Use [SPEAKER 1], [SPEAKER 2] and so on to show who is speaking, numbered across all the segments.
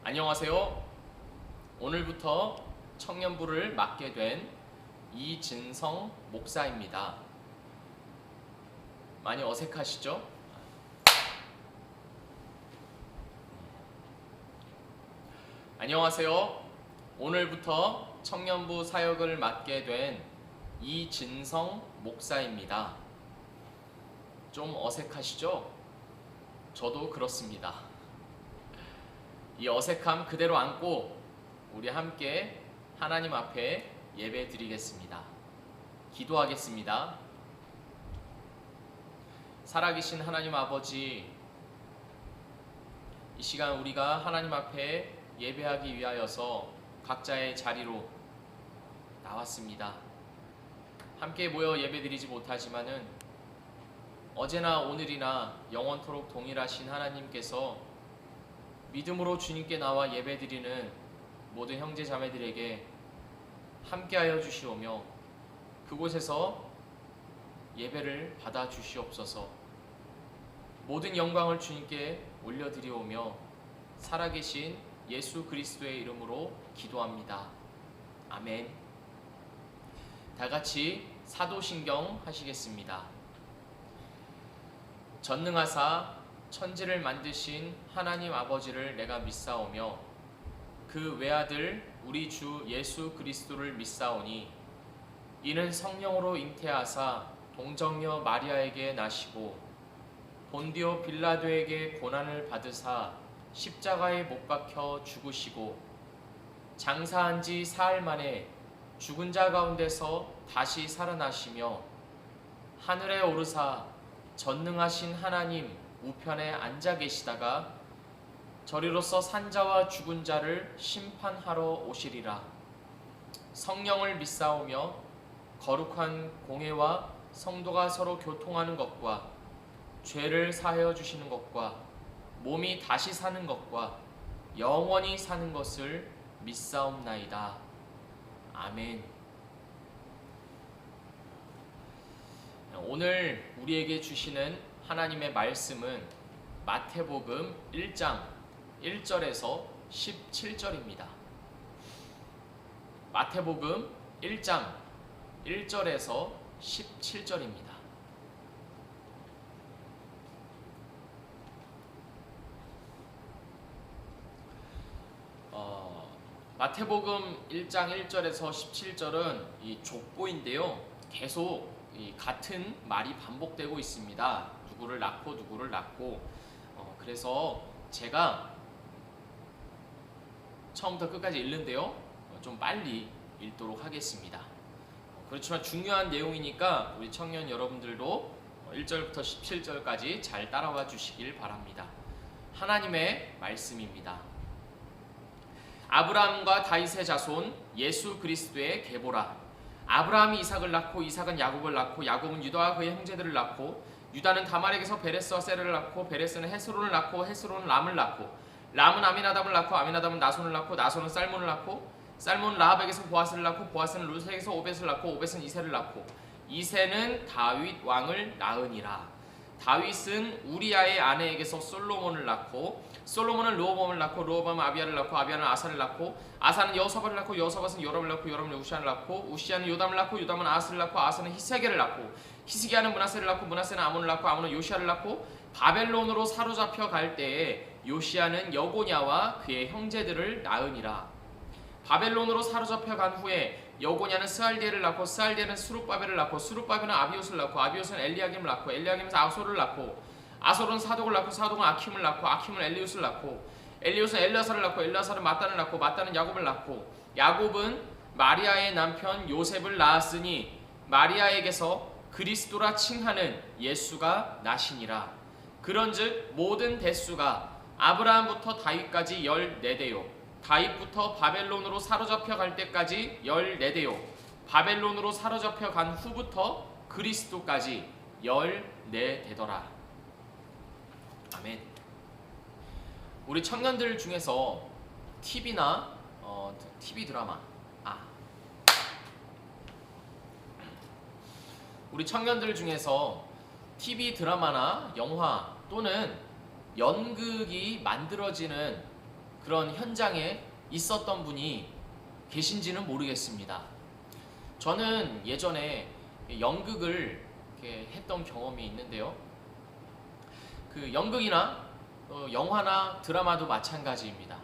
[SPEAKER 1] 안녕하세요. 오늘부터 청년부를 맡게 된 이진성 목사입니다. 많이 어색하시죠? 안녕하세요. 오늘부터 청년부 사역을 맡게 된 이진성 목사입니다. 좀 어색하시죠? 저도 그렇습니다. 이 어색함 그대로 안고 우리 함께 하나님 앞에 예배 드리겠습니다. 기도하겠습니다. 살아계신 하나님 아버지, 이 시간 우리가 하나님 앞에 예배하기 위하여서 각자의 자리로 나왔습니다. 함께 모여 예배드리지 못하지만은 어제나 오늘이나 영원토록 동일하신 하나님께서 믿음으로 주님께 나와 예배드리는 모든 형제 자매들에게 함께하여 주시오며 그곳에서 예배를 받아 주시옵소서. 모든 영광을 주님께 올려드리오며 살아계신 예수 그리스도의 이름으로 기도합니다. 아멘. 다같이 사도신경 하시겠습니다. 전능하사 천지를 만드신 하나님 아버지를 내가 믿사오며 그 외아들 우리 주 예수 그리스도를 믿사오니 이는 성령으로 잉태하사 동정녀 마리아에게 나시고 본디오 빌라도에게 고난을 받으사 십자가에 못 박혀 죽으시고 장사한 지 사흘 만에 죽은 자 가운데서 다시 살아나시며 하늘에 오르사 전능하신 하나님 우편에 앉아 계시다가 저리로서 산자와 죽은 자를 심판하러 오시리라. 성령을 믿사오며 거룩한 공회와 성도가 서로 교통하는 것과 죄를 사하여 주시는 것과 몸이 다시 사는 것과 영원히 사는 것을 믿사옵나이다. 아멘. 오늘 우리에게 주시는 하나님의 말씀은 마태복음 1장 1절에서 17절입니다. 마태복음 1장 1절에서 17절입니다. 마태복음 1장 1절에서 17절은 이 족보인데요. 계속 이 같은 말이 반복되고 있습니다. 누구를 낳고 누구를 낳고 그래서 제가 처음부터 끝까지 읽는데요. 좀 빨리 읽도록 하겠습니다. 그렇지만 중요한 내용이니까 우리 청년 여러분들도 1절부터 17절까지 잘 따라와 주시길 바랍니다. 하나님의 말씀입니다. 아브라함과 다윗의 자손 예수 그리스도의 계보라. 아브라함이 이삭을 낳고 이삭은 야곱을 낳고 야곱은 유다와 그의 형제들을 낳고 유다는 다말에게서 베레스와 세르를 낳고 베레스는 헤스론을 낳고 헤스론은 람을 낳고 람은 아미나답을 낳고 아미나답은 나손을 낳고 나손은 살몬을 낳고 살몬은 라합에게서 보아스를 낳고 보아스는 룻에게서 오벳을 낳고 오벳은 이새를 낳고 이새는 다윗 왕을 낳으니라. 다윗은 우리아의 아내에게서 솔로몬을 낳고 솔로몬은 르호보암을 낳고 르호보암은 아비야를 낳고 아비야는 아사를 낳고 아사는 여호사밧을 낳고 여호사밧은 요람을 낳고 요람은 우시아를 낳고 우시아는 요담을 낳고 요담은 아스를 낳고 아스는 히스기야를 낳고 히스기야는 므낫세를 낳고 므낫세는 아몬을 낳고 아몬은 요시아를 낳고 바벨론으로 사로잡혀 갈 때에 요시아는 여고냐와 그의 형제들을 낳으니라. 바벨론으로 사로잡혀 간 후에 여고냐는 스알디엘을 낳고 스알디엘은 스룹바벨을 낳고 스룹바벨은 아비옷을 낳고 아비옷은 엘리야김을 낳고 엘리야김은 아솔을 낳고 아솔은 사독을 낳고 사독은 아킴을 낳고 아킴은 엘리웃을 낳고 엘리웃은 엘라사를 낳고 엘라사는 마단을 낳고 마단은 야곱을 낳고 야곱은 마리아의 남편 요셉을 낳았으니 마리아에게서 그리스도라 칭하는 예수가 나시니라. 그런즉 모든 대수가 아브라함부터 다윗까지 14대요 다윗부터 바벨론으로 사로잡혀 갈 때까지 14대요 바벨론으로 사로잡혀 간 후부터 그리스도까지 14대더라. 아멘. 우리 청년들 중에서 TV나 TV 드라마 우리 청년들 중에서 TV 드라마나 영화 또는 연극이 만들어지는 그런 현장에 있었던 분이 계신지는 모르겠습니다. 저는 예전에 연극을 이렇게 했던 경험이 있는데요. 그 연극이나 영화나 드라마도 마찬가지입니다.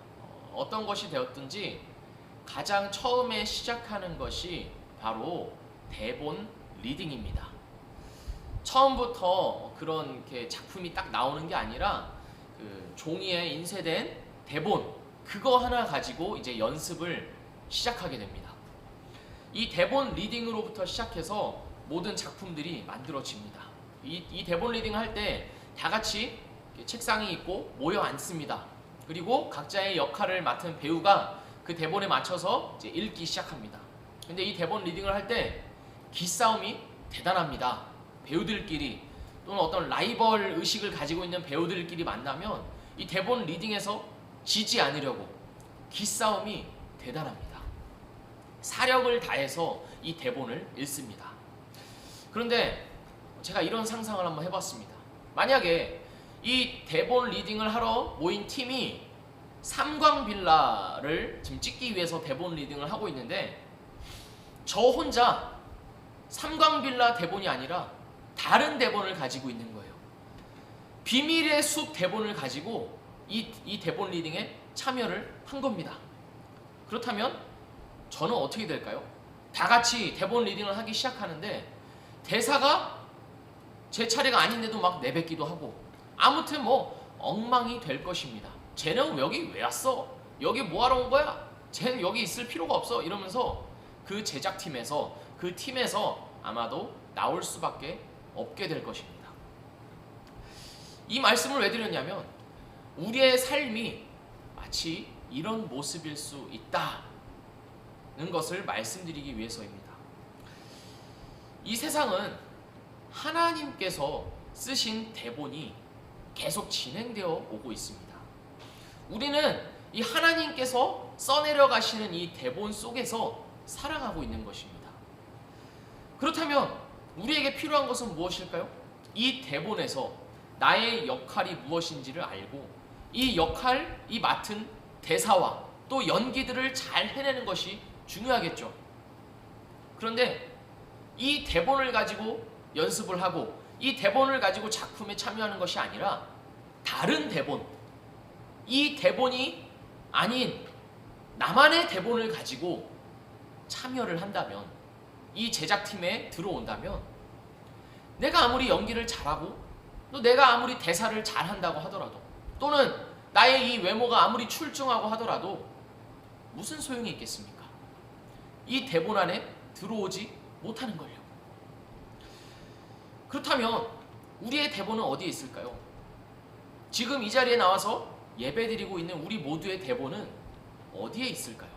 [SPEAKER 1] 어떤 것이 되었든지 가장 처음에 시작하는 것이 바로 대본 리딩입니다. 처음부터 그런 이렇게 작품이 딱 나오는 게 아니라 그 종이에 인쇄된 대본, 그거 하나 가지고 이제 연습을 시작하게 됩니다. 이 대본 리딩으로부터 시작해서 모든 작품들이 만들어집니다. 이 대본 리딩을 할 때 다 같이 책상이 있고 모여 앉습니다. 그리고 각자의 역할을 맡은 배우가 그 대본에 맞춰서 이제 읽기 시작합니다. 근데 이 대본 리딩을 할 때 기싸움이 대단합니다. 배우들끼리 또는 어떤 라이벌 의식을 가지고 있는 배우들끼리 만나면 이 대본 리딩에서 지지 않으려고 기싸움이 대단합니다. 사력을 다해서 이 대본을 읽습니다. 그런데 제가 이런 상상을 한번 해봤습니다. 만약에 이 대본 리딩을 하러 모인 팀이 삼광빌라를 지금 찍기 위해서 대본 리딩을 하고 있는데, 저 혼자 삼광빌라 대본이 아니라 다른 대본을 가지고 있는 거예요. 비밀의 숲 대본을 가지고 이 대본 리딩에 참여를 한 겁니다. 그렇다면 저는 어떻게 될까요? 다 같이 대본 리딩을 하기 시작하는데 대사가 제 차례가 아닌데도 막 내뱉기도 하고, 아무튼 뭐 엉망이 될 것입니다. 쟤는 여기 왜 왔어? 여기 뭐하러 온 거야? 쟤는 여기 있을 필요가 없어. 이러면서 그 제작팀에서, 그 팀에서 아마도 나올 수밖에 없게 될 것입니다. 이 말씀을 왜 드렸냐면 우리의 삶이 마치 이런 모습일 수 있다는 것을 말씀드리기 위해서입니다. 이 세상은 하나님께서 쓰신 대본이 계속 진행되어 오고 있습니다. 우리는 이 하나님께서 써내려 가시는 이 대본 속에서 살아가고 있는 것입니다. 그렇다면 우리에게 필요한 것은 무엇일까요? 이 대본에서 나의 역할이 무엇인지를 알고 이 역할, 이 맡은 대사와 또 연기들을 잘 해내는 것이 중요하겠죠. 그런데 이 대본을 가지고 연습을 하고 이 대본을 가지고 작품에 참여하는 것이 아니라 다른 대본, 이 대본이 아닌 나만의 대본을 가지고 참여를 한다면, 이 제작팀에 들어온다면, 내가 아무리 연기를 잘하고 또 내가 아무리 대사를 잘한다고 하더라도, 또는 나의 이 외모가 아무리 출중하고 하더라도 무슨 소용이 있겠습니까? 이 대본 안에 들어오지 못하는 걸요. 그렇다면 우리의 대본은 어디에 있을까요? 지금 이 자리에 나와서 예배드리고 있는 우리 모두의 대본은 어디에 있을까요?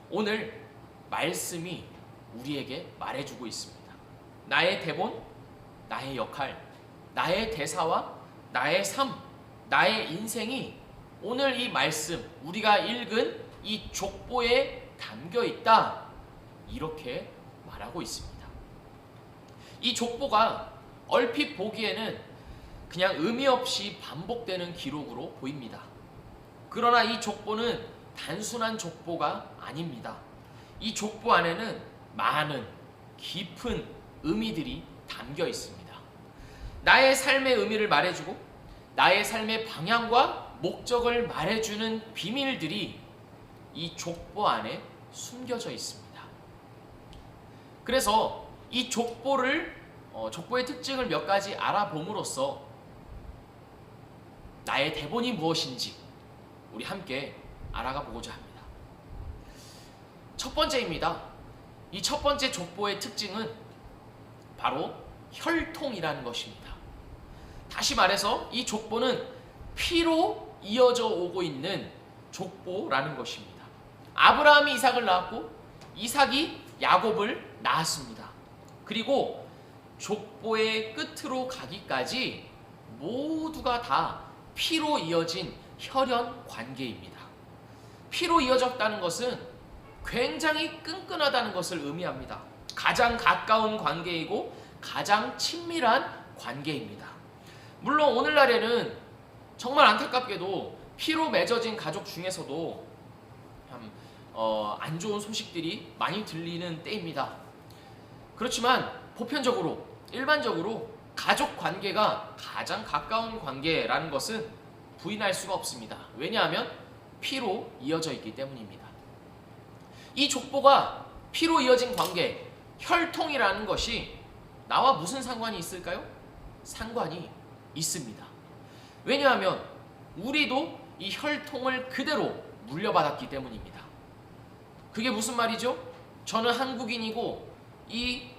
[SPEAKER 1] 오늘 말씀이 우리에게 말해주고 있습니다. 나의 대본, 나의 역할, 나의 대사와 나의 삶, 나의 인생이 오늘 이 말씀, 우리가 읽은 이 족보에 담겨 있다, 이렇게 말하고 있습니다. 이 족보가 얼핏 보기에는 그냥 의미 없이 반복되는 기록으로 보입니다. 그러나 이 족보는 단순한 족보가 아닙니다. 이 족보 안에는 많은 깊은 의미들이 담겨 있습니다. 나의 삶의 의미를 말해주고 나의 삶의 방향과 목적을 말해주는 비밀들이 이 족보 안에 숨겨져 있습니다. 그래서 이 족보의 특징을 몇 가지 알아봄으로써 나의 대본이 무엇인지 우리 함께 알아가 보고자 합니다. 첫 번째입니다. 이 첫 번째 족보의 특징은 바로 혈통이라는 것입니다. 다시 말해서 이 족보는 피로 이어져 오고 있는 족보라는 것입니다. 아브라함이 이삭을 낳았고 이삭이 야곱을 낳았습니다. 그리고 족보의 끝으로 가기까지 모두가 다 피로 이어진 혈연 관계입니다. 피로 이어졌다는 것은 굉장히 끈끈하다는 것을 의미합니다. 가장 가까운 관계이고 가장 친밀한 관계입니다. 물론 오늘날에는 정말 안타깝게도 피로 맺어진 가족 중에서도 참 안 좋은 소식들이 많이 들리는 때입니다. 그렇지만 보편적으로 일반적으로 가족 관계가 가장 가까운 관계라는 것은 부인할 수가 없습니다. 왜냐하면 피로 이어져 있기 때문입니다. 이 족보가 피로 이어진 관계, 혈통이라는 것이 나와 무슨 상관이 있을까요? 상관이 있습니다. 왜냐하면 우리도 이 혈통을 그대로 물려받았기 때문입니다. 그게 무슨 말이죠? 저는 한국인이고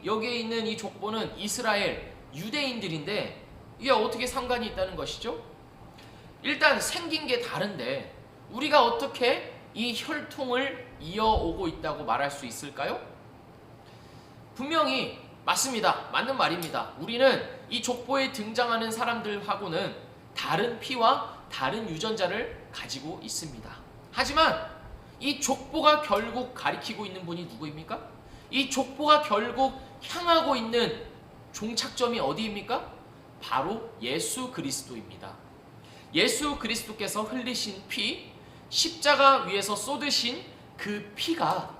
[SPEAKER 1] 여기에 있는 이 족보는 이스라엘 유대인들인데 이게 어떻게 상관이 있다는 것이죠? 일단 생긴 게 다른데 우리가 어떻게 이 혈통을 이어오고 있다고 말할 수 있을까요? 분명히 맞습니다. 맞는 말입니다. 우리는 이 족보에 등장하는 사람들하고는 다른 피와 다른 유전자를 가지고 있습니다. 하지만 이 족보가 결국 가리키고 있는 분이 누구입니까? 이 족보가 결국 향하고 있는 종착점이 어디입니까? 바로 예수 그리스도입니다. 예수 그리스도께서 흘리신 피, 십자가 위에서 쏟으신 그 피가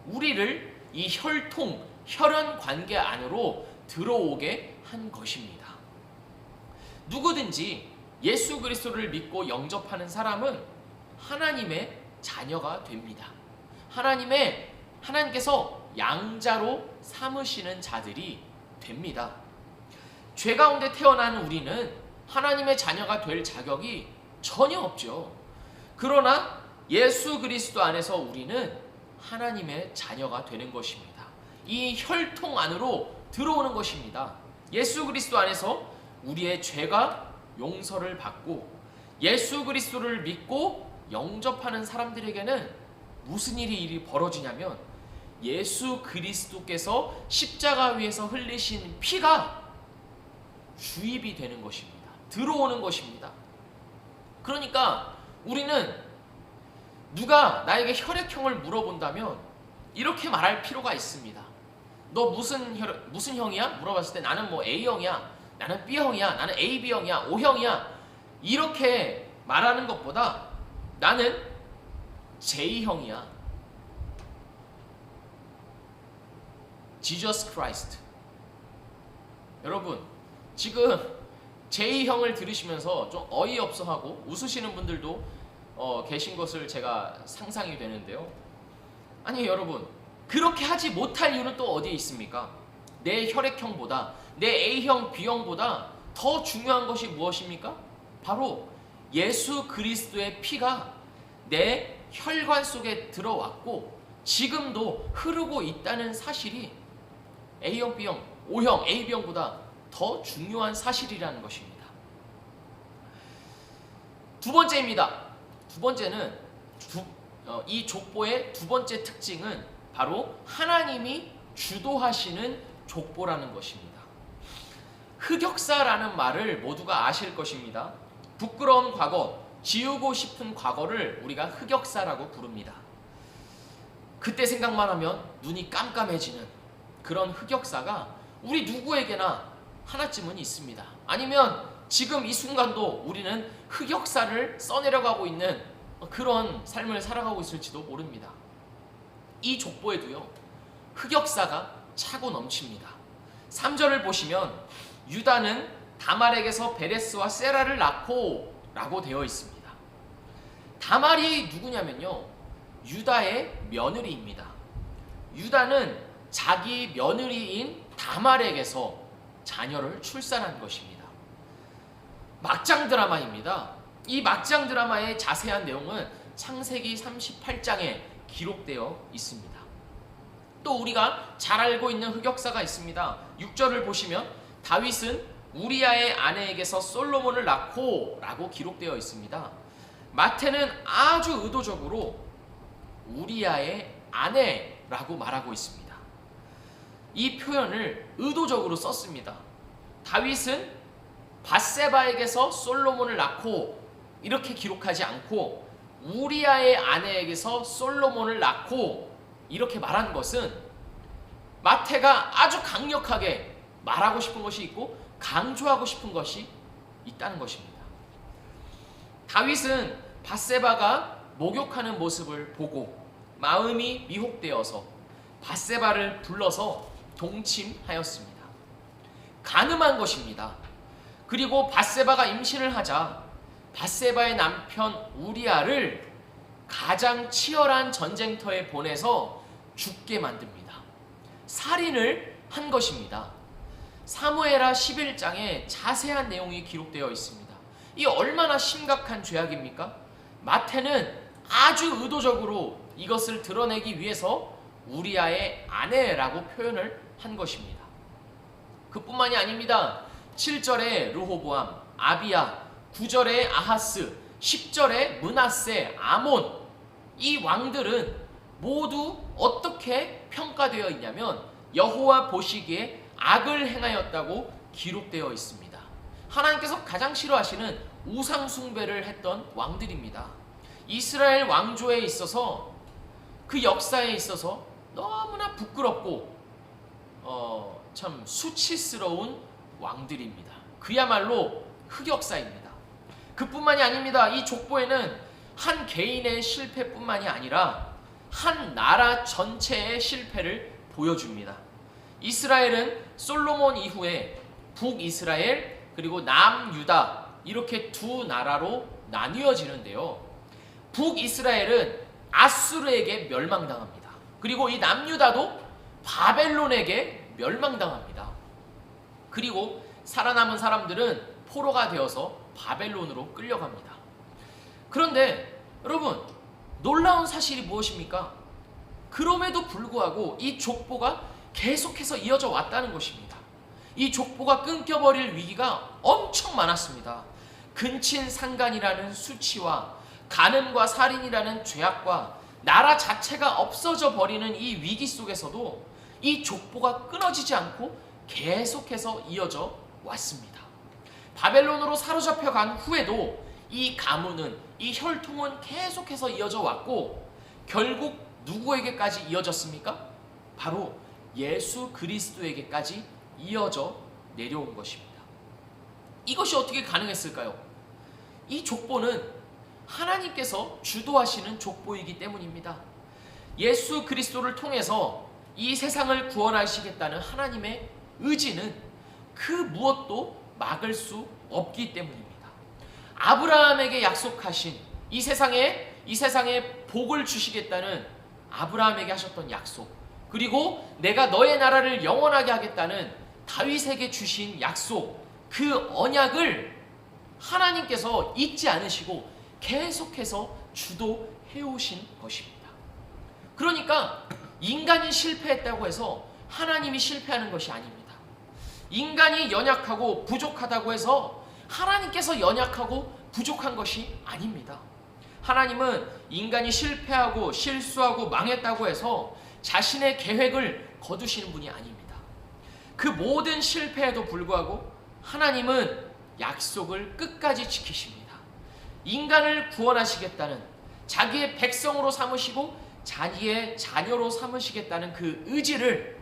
[SPEAKER 1] 우리를 이 혈통, 혈연 관계 안으로 들어오게 한 것입니다. 누구든지 예수 그리스도를 믿고 영접하는 사람은 하나님의 자녀가 됩니다. 하나님께서 양자로 삼으시는 자들이 됩니다. 죄 가운데 태어난 우리는 하나님의 자녀가 될 자격이 전혀 없죠. 그러나 예수 그리스도 안에서 우리는 하나님의 자녀가 되는 것입니다. 이 혈통 안으로 들어오는 것입니다. 예수 그리스도 안에서 우리의 죄가 용서를 받고 예수 그리스도를 믿고 영접하는 사람들에게는 무슨 일이 벌어지냐면 예수 그리스도께서 십자가 위에서 흘리신 피가 주입이 되는 것입니다. 들어오는 것입니다. 그러니까 우리는 누가 나에게 혈액형을 물어본다면 이렇게 말할 필요가 있습니다. 너 무슨 형이야? 물어봤을 때 나는 뭐 A형이야, 나는 B형이야, 나는 AB형이야, O형이야 이렇게 말하는 것보다 나는 J형이야. Jesus Christ. 여러분 지금 J형을 들으시면서 좀 어이없어하고 웃으시는 분들도 계신 것을 제가 상상이 되는데요. 아니 여러분 그렇게 하지 못할 이유는 또 어디에 있습니까? 내 혈액형보다 내 A형, B형보다 더 중요한 것이 무엇입니까? 바로 예수 그리스도의 피가 내 혈관 속에 들어왔고 지금도 흐르고 있다는 사실이 A형, B형, O형, AB형보다 더 중요한 사실이라는 것입니다. 두 번째입니다. 두 번째는 이 족보의 두 번째 특징은 바로 하나님이 주도하시는 족보라는 것입니다. 흑역사라는 말을 모두가 아실 것입니다. 부끄러운 과거, 지우고 싶은 과거를 우리가 흑역사라고 부릅니다. 그때 생각만 하면 눈이 깜깜해지는 그런 흑역사가 우리 누구에게나 하나쯤은 있습니다. 아니면 지금 이 순간도 우리는 흑역사를 써내려가고 있는 그런 삶을 살아가고 있을지도 모릅니다. 이 족보에도요 흑역사가 차고 넘칩니다. 3절을 보시면 유다는 다말에게서 베레스와 세라를 낳고 라고 되어 있습니다. 다말이 누구냐면요 유다의 며느리입니다. 유다는 자기 며느리인 다말에게서 자녀를 출산한 것입니다. 막장 드라마입니다. 이 막장 드라마의 자세한 내용은 창세기 38장에 기록되어 있습니다. 또 우리가 잘 알고 있는 흑역사가 있습니다. 6절을 보시면 다윗은 우리아의 아내에게서 솔로몬을 낳고 라고 기록되어 있습니다. 마태는 아주 의도적으로 우리아의 아내라고 말하고 있습니다. 이 표현을 의도적으로 썼습니다. 다윗은 밧세바에게서 솔로몬을 낳고 이렇게 기록하지 않고 우리아의 아내에게서 솔로몬을 낳고 이렇게 말한 것은 마태가 아주 강력하게 말하고 싶은 것이 있고 강조하고 싶은 것이 있다는 것입니다. 다윗은 밧세바가 목욕하는 모습을 보고 마음이 미혹되어서 밧세바를 불러서 동침하였습니다. 간음한 것입니다. 그리고 밧세바가 임신을 하자 밧세바의 남편 우리아를 가장 치열한 전쟁터에 보내서 죽게 만듭니다. 살인을 한 것입니다. 사무엘하 11장에 자세한 내용이 기록되어 있습니다. 이 얼마나 심각한 죄악입니까? 마태는 아주 의도적으로 이것을 드러내기 위해서 우리아의 아내라고 표현을 한 것입니다. 그뿐만이 아닙니다. 7절에 르호보암, 아비야, 9절에 아하스, 10절에 므낫세, 아몬, 이 왕들은 모두 어떻게 평가되어 있냐면 여호와 보시기에 악을 행하였다고 기록되어 있습니다. 하나님께서 가장 싫어하시는 우상 숭배를 했던 왕들입니다. 이스라엘 왕조에 있어서 그 역사에 있어서 너무나 부끄럽고 참 수치스러운 왕들입니다. 그야말로 흑역사입니다. 그뿐만이 아닙니다. 이 족보에는 한 개인의 실패뿐만이 아니라 한 나라 전체의 실패를 보여줍니다. 이스라엘은 솔로몬 이후에 북이스라엘 그리고 남유다 이렇게 두 나라로 나뉘어지는데요. 북이스라엘은 아수르에게 멸망당합니다. 그리고 이 남유다도 바벨론에게 멸망당합니다. 그리고 살아남은 사람들은 포로가 되어서 바벨론으로 끌려갑니다. 그런데 여러분, 놀라운 사실이 무엇입니까? 그럼에도 불구하고 이 족보가 계속해서 이어져 왔다는 것입니다. 이 족보가 끊겨버릴 위기가 엄청 많았습니다. 근친상간이라는 수치와 간음과 살인이라는 죄악과 나라 자체가 없어져 버리는 이 위기 속에서도 이 족보가 끊어지지 않고 계속해서 이어져 왔습니다. 바벨론으로 사로잡혀 간 후에도 이 가문은, 이 혈통은 계속해서 이어져 왔고 결국 누구에게까지 이어졌습니까? 바로 예수 그리스도에게까지 이어져 내려온 것입니다. 이것이 어떻게 가능했을까요? 이 족보는 하나님께서 주도하시는 족보이기 때문입니다. 예수 그리스도를 통해서 이 세상을 구원하시겠다는 하나님의 의지는 그 무엇도 막을 수 없기 때문입니다. 아브라함에게 약속하신 이 세상에 복을 주시겠다는 아브라함에게 하셨던 약속, 그리고 내가 너의 나라를 영원하게 하겠다는 다윗에게 주신 약속, 그 언약을 하나님께서 잊지 않으시고 계속해서 주도해 오신 것입니다. 그러니까 인간이 실패했다고 해서 하나님이 실패하는 것이 아닙니다. 인간이 연약하고 부족하다고 해서 하나님께서 연약하고 부족한 것이 아닙니다. 하나님은 인간이 실패하고 실수하고 망했다고 해서 자신의 계획을 거두시는 분이 아닙니다. 그 모든 실패에도 불구하고 하나님은 약속을 끝까지 지키십니다. 인간을 구원하시겠다는, 자기의 백성으로 삼으시고 자기의 자녀로 삼으시겠다는 그 의지를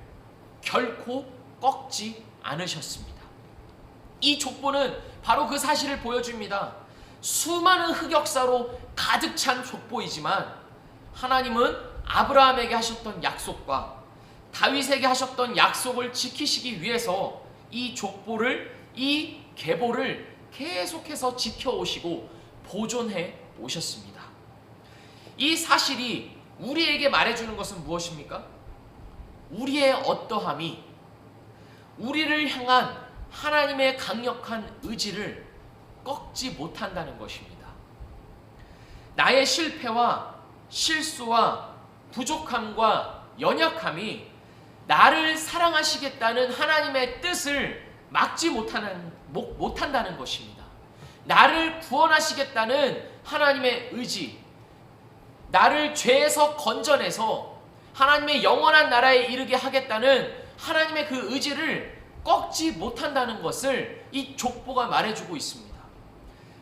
[SPEAKER 1] 결코 꺾지 않으셨습니다. 이 족보는 바로 그 사실을 보여줍니다. 수많은 흑역사로 가득 찬 족보이지만 하나님은 아브라함에게 하셨던 약속과 다윗에게 하셨던 약속을 지키시기 위해서 이 족보를, 이 계보를 계속해서 지켜오시고 보존해 오셨습니다. 이 사실이 우리에게 말해주는 것은 무엇입니까? 우리의 어떠함이 우리를 향한 하나님의 강력한 의지를 꺾지 못한다는 것입니다. 나의 실패와 실수와 부족함과 연약함이 나를 사랑하시겠다는 하나님의 뜻을 막지 못한다는 것입니다. 나를 구원하시겠다는 하나님의 의지, 나를 죄에서 건져내서 하나님의 영원한 나라에 이르게 하겠다는 하나님의 그 의지를 꺾지 못한다는 것을 이 족보가 말해주고 있습니다.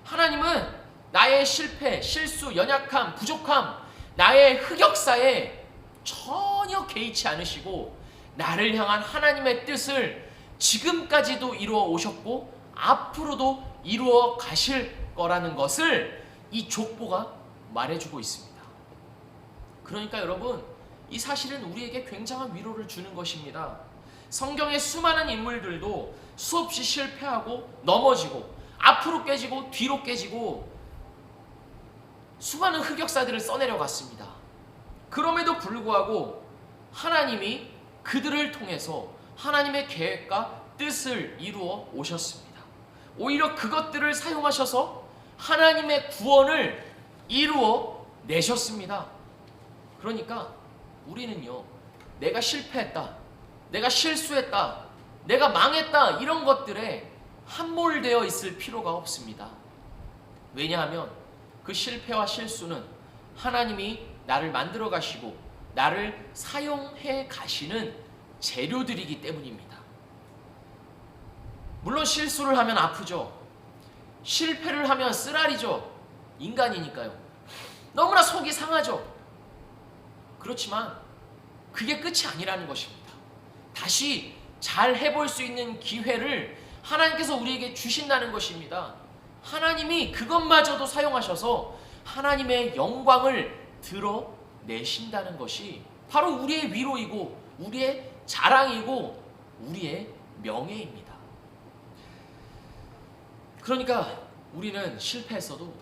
[SPEAKER 1] 하나님은 나의 실패, 실수, 연약함, 부족함, 나의 흑역사에 전혀 개의치 않으시고 나를 향한 하나님의 뜻을 지금까지도 이루어 오셨고 앞으로도 이루어 가실 거라는 것을 이 족보가 말해주고 있습니다. 그러니까 여러분, 이 사실은 우리에게 굉장한 위로를 주는 것입니다. 성경의 수많은 인물들도 수없이 실패하고 넘어지고 앞으로 깨지고 뒤로 깨지고 수많은 흑역사들을 써내려갔습니다. 그럼에도 불구하고 하나님이 그들을 통해서 하나님의 계획과 뜻을 이루어 오셨습니다. 오히려 그것들을 사용하셔서 하나님의 구원을 이루어 내셨습니다. 그러니까 우리는요, 내가 실패했다, 내가 실수했다, 내가 망했다, 이런 것들에 함몰되어 있을 필요가 없습니다. 왜냐하면 그 실패와 실수는 하나님이 나를 만들어 가시고 나를 사용해 가시는 재료들이기 때문입니다. 물론 실수를 하면 아프죠. 실패를 하면 쓰라리죠. 인간이니까요. 너무나 속이 상하죠. 그렇지만 그게 끝이 아니라는 것입니다. 다시 잘 해볼 수 있는 기회를 하나님께서 우리에게 주신다는 것입니다. 하나님이 그것마저도 사용하셔서 하나님의 영광을 드러내신다는 것이 바로 우리의 위로이고 우리의 자랑이고 우리의 명예입니다. 그러니까 우리는 실패했어도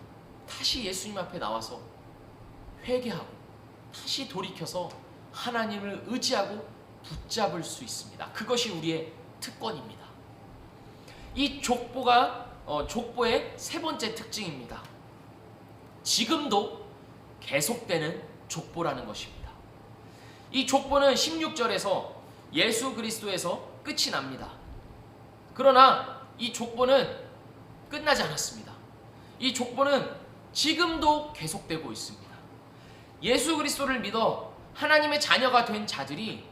[SPEAKER 1] 다시 예수님 앞에 나와서 회개하고 다시 돌이켜서 하나님을 의지하고 붙잡을 수 있습니다. 그것이 우리의 특권입니다. 이 족보의 세 번째 특징입니다. 지금도 계속되는 족보라는 것입니다. 이 족보는 16절에서 예수 그리스도에서 끝이 납니다. 그러나 이 족보는 끝나지 않았습니다. 이 족보는 지금도 계속되고 있습니다. 예수 그리스도를 믿어 하나님의 자녀가 된 자들이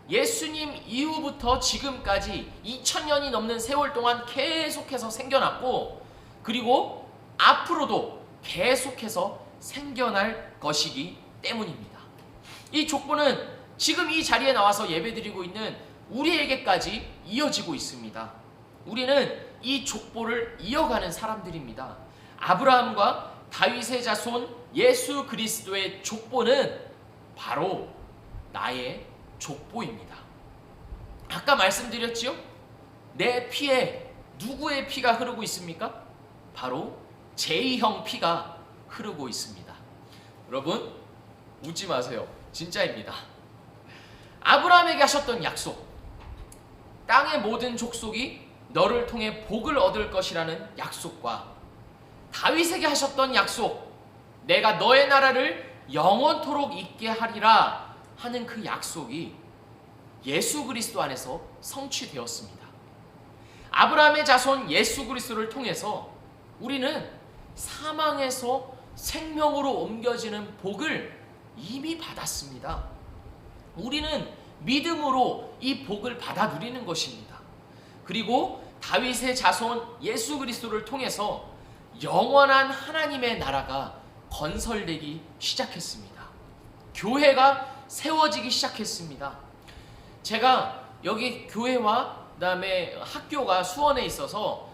[SPEAKER 1] 예수님 이후부터 지금까지 2000년이 넘는 세월 동안 계속해서 생겨났고, 그리고 앞으로도 계속해서 생겨날 것이기 때문입니다. 이 족보는 지금 이 자리에 나와서 예배드리고 있는 우리에게까지 이어지고 있습니다. 우리는 이 족보를 이어가는 사람들입니다. 아브라함과 다윗의 자손 예수 그리스도의 족보는 바로 나의 족보입니다. 아까 말씀드렸지요? 내 피에 누구의 피가 흐르고 있습니까? 바로 제2형 피가 흐르고 있습니다. 여러분, 웃지 마세요. 진짜입니다. 아브라함에게 하셨던 약속, 땅의 모든 족속이 너를 통해 복을 얻을 것이라는 약속과 다윗에게 하셨던 약속, 내가 너의 나라를 영원토록 있게 하리라 하는 그 약속이 예수 그리스도 안에서 성취되었습니다. 아브라함의 자손 예수 그리스도를 통해서 우리는 사망에서 생명으로 옮겨지는 복을 이미 받았습니다. 우리는 믿음으로 이 복을 받아 누리는 것입니다. 그리고 다윗의 자손 예수 그리스도를 통해서 영원한 하나님의 나라가 건설되기 시작했습니다. 교회가 세워지기 시작했습니다. 제가 여기 교회와 그다음에 학교가 수원에 있어서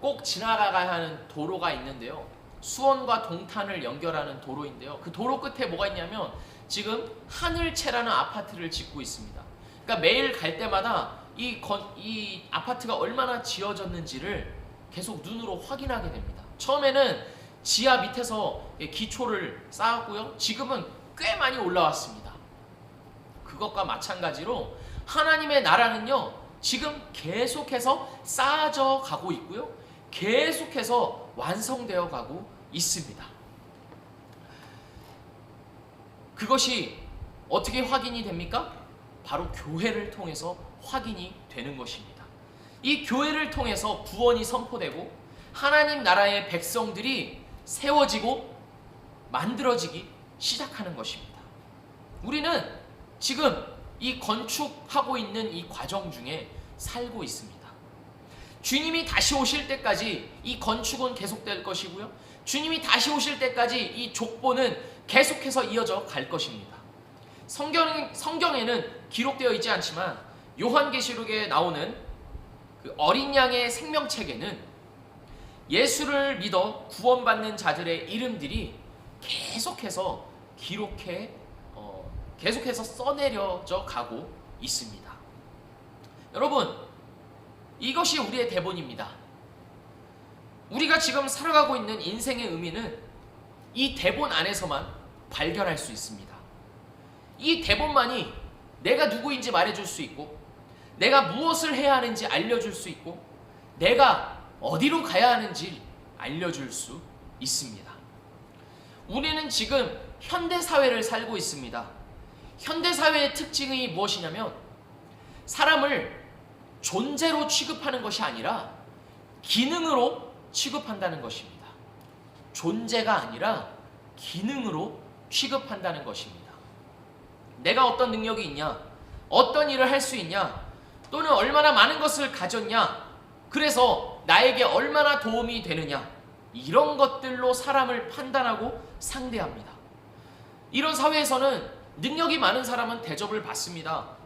[SPEAKER 1] 꼭 지나가야 하는 도로가 있는데요. 수원과 동탄을 연결하는 도로인데요. 그 도로 끝에 뭐가 있냐면 지금 하늘채라는 아파트를 짓고 있습니다. 그러니까 매일 갈 때마다 이 아파트가 얼마나 지어졌는지를 계속 눈으로 확인하게 됩니다. 처음에는 지하 밑에서 기초를 쌓았고요. 지금은 꽤 많이 올라왔습니다. 그것과 마찬가지로 하나님의 나라는요, 지금 계속해서 쌓아져 가고 있고요. 계속해서 완성되어 가고 있습니다. 그것이 어떻게 확인이 됩니까? 바로 교회를 통해서 확인이 되는 것입니다. 이 교회를 통해서 구원이 선포되고 하나님 나라의 백성들이 세워지고 만들어지기 시작하는 것입니다. 우리는 지금 이 건축하고 있는 이 과정 중에 살고 있습니다. 주님이 다시 오실 때까지 이 건축은 계속될 것이고요. 주님이 다시 오실 때까지 이 족보는 계속해서 이어져 갈 것입니다. 성경에는 기록되어 있지 않지만 요한계시록에 나오는 그 어린 양의 생명책에는 예수를 믿어 구원받는 자들의 이름들이 계속해서 계속해서 써내려져 가고 있습니다. 여러분, 이것이 우리의 대본입니다. 우리가 지금 살아가고 있는 인생의 의미는 이 대본 안에서만 발견할 수 있습니다. 이 대본만이 내가 누구인지 말해줄 수 있고, 내가 무엇을 해야 하는지 알려줄 수 있고, 내가 어디로 가야 하는지 알려줄 수 있습니다. 우리는 지금 현대사회를 살고 있습니다. 현대사회의 특징이 무엇이냐면 사람을 존재로 취급하는 것이 아니라 기능으로 취급한다는 것입니다. 존재가 아니라 기능으로 취급한다는 것입니다. 내가 어떤 능력이 있냐, 어떤 일을 할 수 있냐, 또는 얼마나 많은 것을 가졌냐, 그래서 나에게 얼마나 도움이 되느냐, 이런 것들로 사람을 판단하고 상대합니다. 이런 사회에서는 능력이 많은 사람은 대접을 받습니다.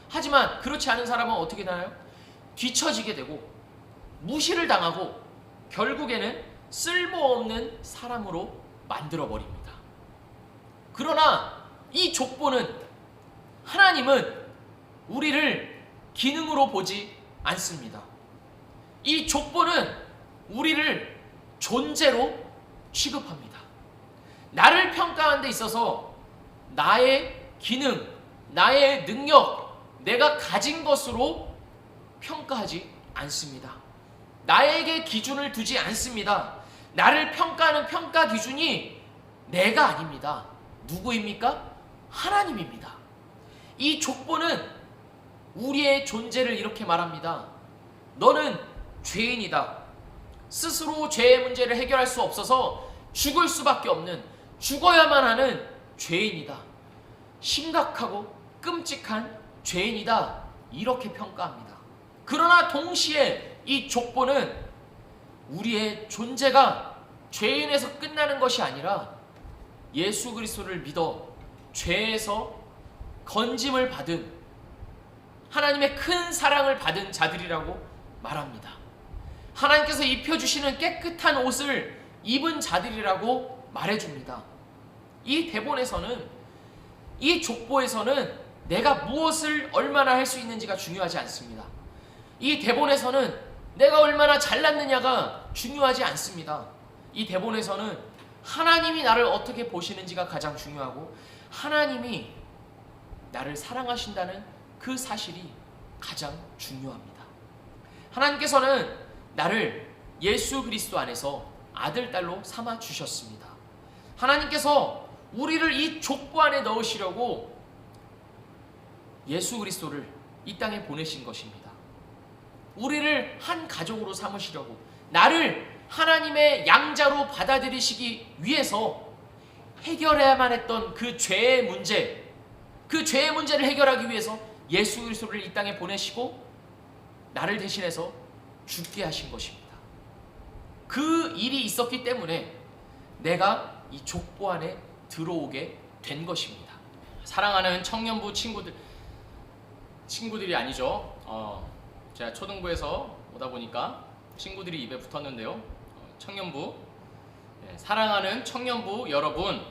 [SPEAKER 1] 하지만 그렇지 않은 사람은 어떻게 되나요? 뒤처지게 되고 무시를 당하고 결국에는 쓸모없는 사람으로 만들어버립니다. 그러나 이 족보는, 하나님은 우리를 기능으로 보지 않습니다. 이 족보는 우리를 존재로 취급합니다. 나를 평가하는 데 있어서 나의 기능, 나의 능력, 내가 가진 것으로 평가하지 않습니다. 나에게 기준을 두지 않습니다. 나를 평가하는 평가 기준이 내가 아닙니다. 누구입니까? 하나님입니다. 이 족보는 우리의 존재를 이렇게 말합니다. 너는 죄인이다. 스스로 죄의 문제를 해결할 수 없어서 죽을 수밖에 없는, 죽어야만 하는 죄인이다. 심각하고 끔찍한 죄인이다. 이렇게 평가합니다. 그러나 동시에 이 족보는 우리의 존재가 죄인에서 끝나는 것이 아니라 예수 그리스도를 믿어 죄에서 건짐을 받은, 하나님의 큰 사랑을 받은 자들이라고 말합니다. 하나님께서 입혀주시는 깨끗한 옷을 입은 자들이라고 말해줍니다. 이 대본에서는, 이 족보에서는 내가 무엇을 얼마나 할 수 있는지가 중요하지 않습니다. 이 대본에서는 내가 얼마나 잘났느냐가 중요하지 않습니다. 이 대본에서는 하나님이 나를 어떻게 보시는지가 가장 중요하고, 하나님이 나를 사랑하신다는 그 사실이 가장 중요합니다. 하나님께서는 나를 예수 그리스도 안에서 아들, 딸로 삼아 주셨습니다. 하나님께서 우리를 이 족보 안에 넣으시려고 예수 그리스도를 이 땅에 보내신 것입니다. 우리를 한 가족으로 삼으시려고, 나를 하나님의 양자로 받아들이시기 위해서 해결해야만 했던 그 죄의 문제, 그 죄의 문제를 해결하기 위해서 예수 그리스도를 이 땅에 보내시고 나를 대신해서 죽게 하신 것입니다. 그 일이 있었기 때문에 내가 이 족보 안에 들어오게 된 것입니다. 사랑하는 청년부 친구들이 아니죠. 제가 초등부에서 오다 보니까 친구들이 입에 붙었는데요. 청년부, 사랑하는 청년부 여러분,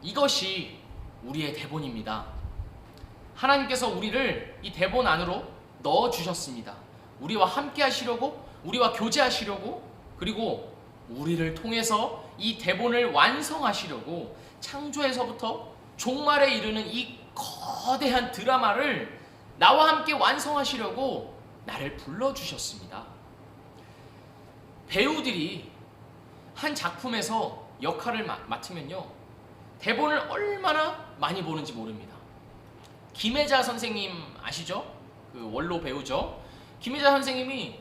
[SPEAKER 1] 이것이 우리의 대본입니다. 하나님께서 우리를 이 대본 안으로 넣어주셨습니다. 우리와 함께 하시려고, 우리와 교제하시려고, 그리고 우리를 통해서 이 대본을 완성하시려고 창조에서부터 종말에 이르는 이 거대한 드라마를 나와 함께 완성하시려고 나를 불러주셨습니다. 배우들이 한 작품에서 역할을 맡으면요, 대본을 얼마나 많이 보는지 모릅니다. 김혜자 선생님 아시죠? 그 원로 배우죠. 김혜자 선생님이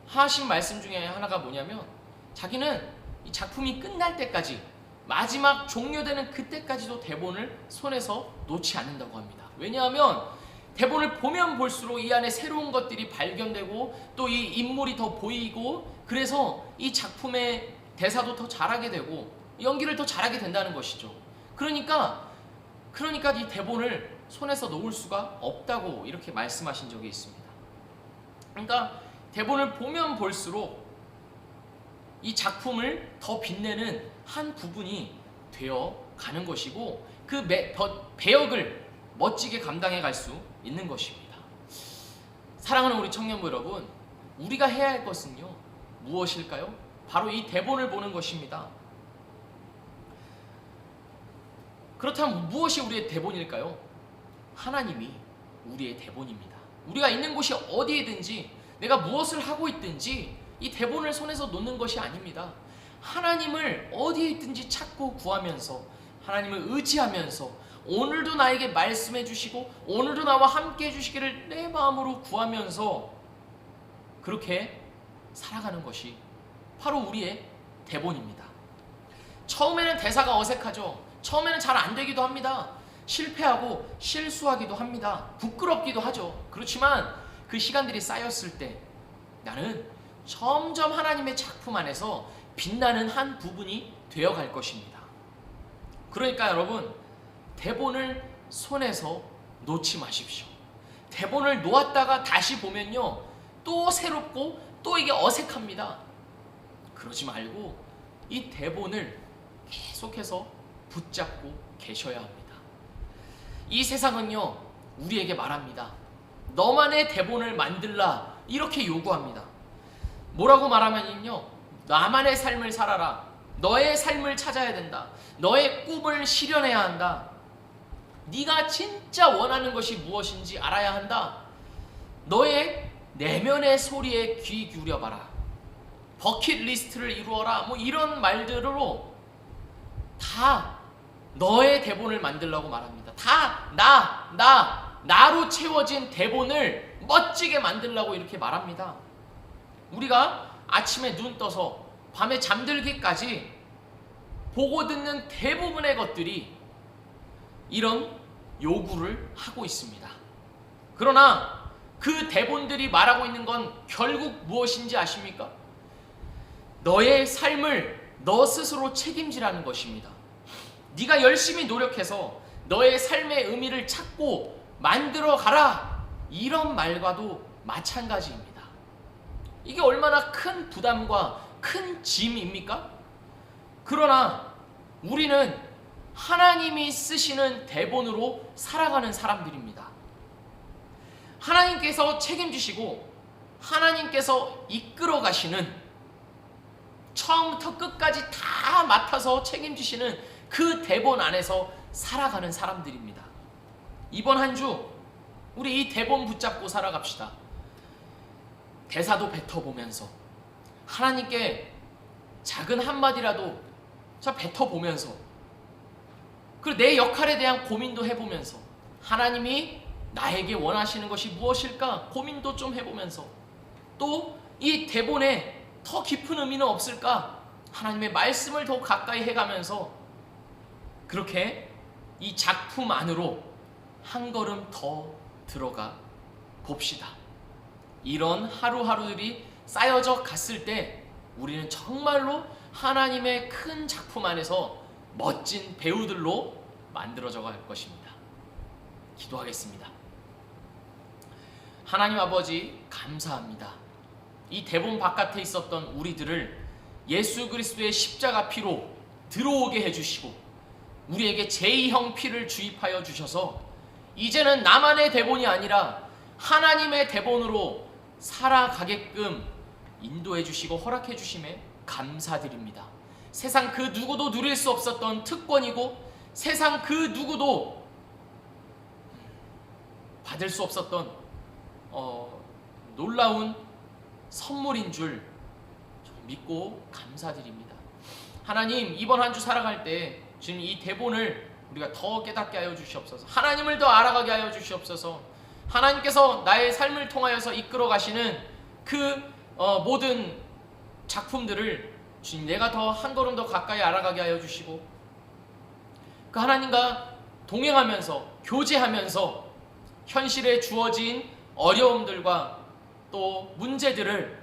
[SPEAKER 1] 하신 말씀 중에 하나가 뭐냐면, 자기는 이 작품이 끝날 때까지, 마지막 종료되는 그때까지도 대본을 손에서 놓지 않는다고 합니다. 왜냐하면 대본을 보면 볼수록 이 안에 새로운 것들이 발견되고 또 이 인물이 더 보이고, 그래서 이 작품의 대사도 더 잘하게 되고 연기를 더 잘하게 된다는 것이죠. 그러니까 이 대본을 손에서 놓을 수가 없다고 이렇게 말씀하신 적이 있습니다. 그러니까 대본을 보면 볼수록 이 작품을 더 빛내는 한 부분이 되어 가는 것이고 그 배역을 멋지게 감당해 갈 수 있는 것입니다. 사랑하는 우리 청년부 여러분, 우리가 해야 할 것은요 무엇일까요? 바로 이 대본을 보는 것입니다. 그렇다면 무엇이 우리의 대본일까요? 하나님이 우리의 대본입니다. 우리가 있는 곳이 어디에든지 내가 무엇을 하고 있든지 이 대본을 손에서 놓는 것이 아닙니다. 하나님을 어디에 있든지 찾고 구하면서 하나님을 의지하면서 오늘도 나에게 말씀해 주시고 오늘도 나와 함께 해 주시기를 내 마음으로 구하면서 그렇게 살아가는 것이 바로 우리의 대본입니다. 처음에는 대사가 어색하죠. 처음에는 잘 안 되기도 합니다. 실패하고 실수하기도 합니다. 부끄럽기도 하죠. 그렇지만 그 시간들이 쌓였을 때 나는 점점 하나님의 작품 안에서 빛나는 한 부분이 되어갈 것입니다. 그러니까 여러분, 대본을 손에서 놓지 마십시오. 대본을 놓았다가 다시 보면요 또 새롭고 또 이게 어색합니다. 그러지 말고 이 대본을 계속해서 붙잡고 계셔야 합니다. 이 세상은요 우리에게 말합니다. 너만의 대본을 만들라 이렇게 요구합니다. 뭐라고 말하면요, 나만의 삶을 살아라. 너의 삶을 찾아야 된다. 너의 꿈을 실현해야 한다. 네가 진짜 원하는 것이 무엇인지 알아야 한다. 너의 내면의 소리에 귀 기울여봐라. 버킷리스트를 이루어라. 뭐 이런 말들로 다 너의 대본을 만들라고 말합니다. 다 나로 채워진 대본을 멋지게 만들라고 이렇게 말합니다. 우리가 아침에 눈 떠서 밤에 잠들기까지 보고 듣는 대부분의 것들이 이런 요구를 하고 있습니다. 그러나 그 대본들이 말하고 있는 건 결국 무엇인지 아십니까? 너의 삶을 너 스스로 책임지라는 것입니다. 네가 열심히 노력해서 너의 삶의 의미를 찾고 만들어 가라, 이런 말과도 마찬가지입니다. 이게 얼마나 큰 부담과 큰 짐입니까? 그러나 우리는 하나님이 쓰시는 대본으로 살아가는 사람들입니다. 하나님께서 책임지시고 하나님께서 이끌어 가시는, 처음부터 끝까지 다 맡아서 책임지시는 그 대본 안에서 살아가는 사람들입니다. 이번 한 주 우리 이 대본 붙잡고 살아갑시다. 대사도 뱉어보면서 하나님께 작은 한마디라도 뱉어보면서, 그리고 내 역할에 대한 고민도 해보면서 하나님이 나에게 원하시는 것이 무엇일까 고민도 좀 해보면서, 또 이 대본에 더 깊은 의미는 없을까 하나님의 말씀을 더 가까이 해가면서 그렇게 이 작품 안으로 한 걸음 더 들어가 봅시다. 이런 하루하루들이 쌓여져 갔을 때 우리는 정말로 하나님의 큰 작품 안에서 멋진 배우들로 만들어져 갈 것입니다. 기도하겠습니다. 하나님 아버지, 감사합니다. 이 대본 바깥에 있었던 우리들을 예수 그리스도의 십자가 피로 들어오게 해주시고 우리에게 제2형 피를 주입하여 주셔서 이제는 나만의 대본이 아니라 하나님의 대본으로 살아가게끔 인도해 주시고 허락해 주심에 감사드립니다. 세상 그 누구도 누릴 수 없었던 특권이고 세상 그 누구도 받을 수 없었던 놀라운 선물인 줄 믿고 감사드립니다. 하나님, 이번 한 주 살아갈 때 지금 이 대본을 우리가 더 깨닫게 하여 주시옵소서. 하나님을 더 알아가게 하여 주시옵소서. 하나님께서 나의 삶을 통하여서 이끌어 가시는 그 모든 작품들을 주님, 내가 더 한 걸음 더 가까이 알아가게 하여 주시고 그 하나님과 동행하면서 교제하면서 현실에 주어진 어려움들과 또 문제들을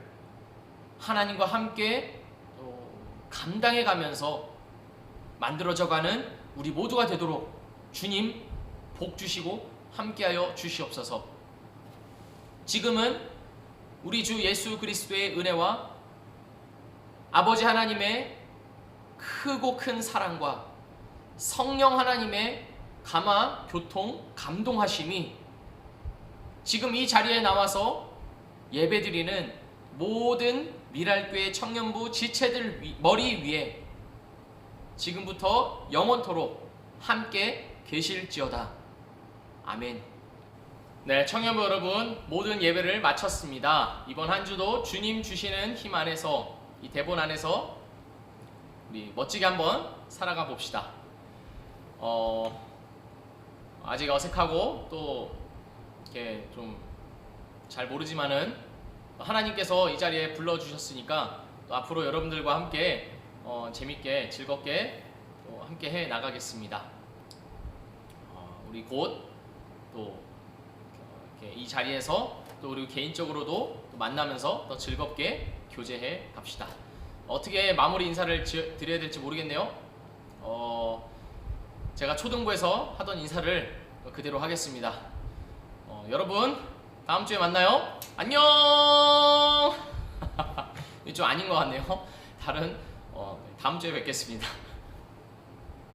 [SPEAKER 1] 하나님과 함께 감당해 가면서 만들어져가는 우리 모두가 되도록 주님 복 주시고 함께하여 주시옵소서. 지금은 우리 주 예수 그리스도의 은혜와 아버지 하나님의 크고 큰 사랑과 성령 하나님의 감화, 교통, 감동하심이 지금 이 자리에 나와서 예배드리는 모든 미랄교회 청년부 지체들 머리 위에 지금부터 영원토록 함께 계실지어다. 아멘. 네, 청년부 여러분, 모든 예배를 마쳤습니다. 이번 한 주도 주님 주시는 힘 안에서, 이 대본 안에서 우리 멋지게 한번 살아가 봅시다. 아직 어색하고 또 이렇게 좀 잘 모르지만은 하나님께서 이 자리에 불러주셨으니까 또 앞으로 여러분들과 함께 재밌게 즐겁게 또 함께 해 나가겠습니다. 우리 곧 또 이 자리에서 또 우리 개인적으로도 또 만나면서 더 즐겁게 교제해 갑시다. 어떻게 마무리 인사를 드려야 될지 모르겠네요. 제가 초등부에서 하던 인사를 그대로 하겠습니다. 여러분 다음 주에 만나요. 안녕. 이게 좀 아닌 것 같네요. 다음 주에 뵙겠습니다.